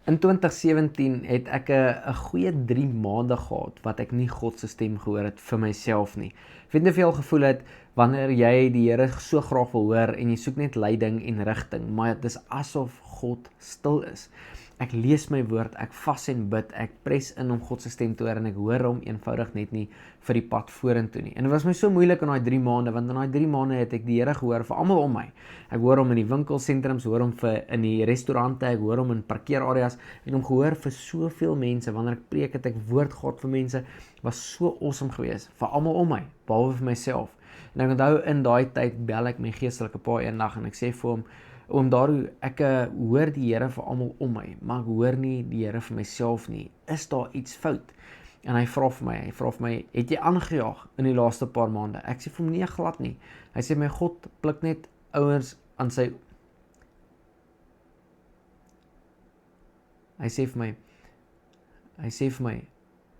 In 2017 het ek 'n goeie 3 maande gehad wat ek nie God se stem gehoor het vir myself nie. Ek weet nie of jy al gevoel het wanneer jy die Here so graag wil hoor en jy soek net leiding en rigting, maar dit is asof God stil is. Ek lees my woord, ek vas en bid, ek pres in om God se stem te hoor en ek hoor hom eenvoudig net nie vir die pad vorentoe nie. En dit was my so moeilik in daai 3 maande, want in daai 3 maande het ek die Here gehoor vir almal om my. Ek hoor hom in die winkelsentrums, hoor hom in die restaurante, ek hoor hom in parkeerareas en hom gehoor vir soveel mense. Wanneer ek preek het ek woord gehad vir mense, was so awesome geweest vir almal om my, behalwe vir myself. En ek onthou in daai tyd bel ek my geestelike pa eendag en ek sê vir hom, oom Daru, ek hoor die Here vir almal om my, maar ek hoor nie die Here vir myself nie. Is daar iets fout? En hy vra vir my, het jy aangejaag in die laaste paar maande? Ek sê vir hom, nee, glad nie. Hy sê my, God pluk net ouers aan sy... Hy sê vir my,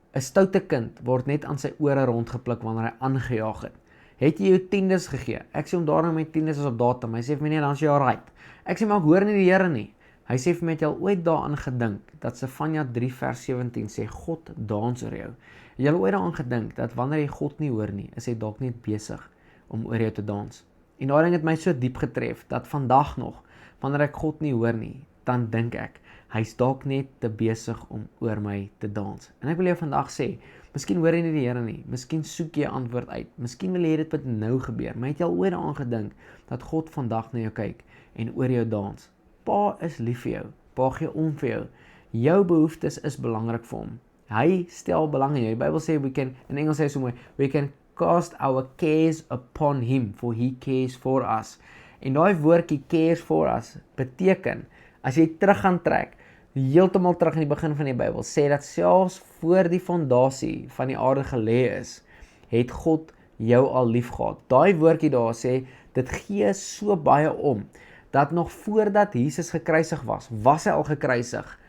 'n stoute kind word net aan sy ore rondgepluk wanneer hy aangejaag het. Het jy jou tiendes gegee? Ek sê hom daarom my tiendes is op datum. Hy sê vir my, nee, dan is jy alright. Ek sê, maar ek hoor nie die Here nie. Hy sê vir my, het jy al ooit daaraan gedink, dat Sefanja 3 vers 17 sê, God dans oor jou. Het jy al ooit daaraan gedink, dat wanneer jy God nie hoor nie, is hy dalk net besig om oor jou te dans. En daai ding het my so diep getref, dat vandag nog, wanneer ek God nie hoor nie, dan dink ek, hy's dalk net te besig om oor my te dans. En ek wil jou vandag sê, miskien hoor jy nie die Here nie, miskien soek jy 'n antwoord uit, miskien wil jy dit met nou gebeur, maar het jy al ooit daaraan gedink, dat God vandag na jou kyk en oor jou dans? Pa is lief vir jou, pa gee om vir jou, jou behoeftes is belangrik vir hom, hy stel belang in jou, die Bybel sê, in Engels sê so mooi, we can cast our cares upon him, for he cares for us, en daai woordjie cares for us, beteken, as jy terug gaan trek, heeltemal terug in die begin van die Bybel, sê dat selfs voor die fondasie van die aarde gelê is, het God jou al lief gehad. Daai woordjie daar sê, dit gee so baie om, dat nog voordat Jesus gekruisig was hy al gekruisig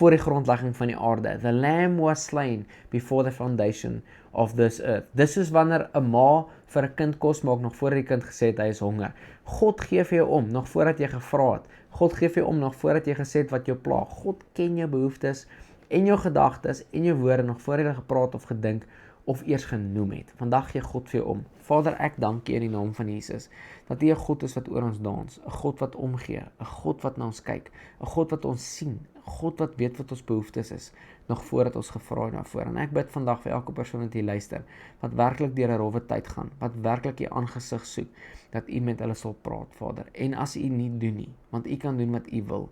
voor die grondlegging van die aarde. The lamb was slain before the foundation of this earth. Dis is wanneer 'n ma vir 'n kind kos maak, nog voordat die kind gesê het hy is honger. God gee vir jou om, nog voordat jy gevra het. God gee vir jou om, nog voordat jy gesê het wat jou pla. God ken jou behoeftes en jou gedagtes en jou woorde, nog voordat jy gepraat of gedink of eers genoem het. Vandag gee God vir jou om. Vader, ek dank U in die naam van Jesus, dat U 'n God is wat oor ons dans, 'n God wat omgee, 'n God wat na ons kyk, 'n God wat ons sien, 'n God wat weet wat ons behoeftes is, nog voordat ons gevra het daarvoor. En ek bid vandag vir elke persoon wat hier luister, wat werklik deur 'n rowwe tyd gaan, wat werklik U aangesig soek, dat U met hulle sal praat, Vader. En as U nie doen nie, want U kan doen wat U wil,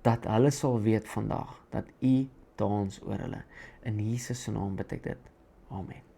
dat hulle sal weet vandag, dat U dans oor hulle. In Jesus se naam bid ek dit. Amen.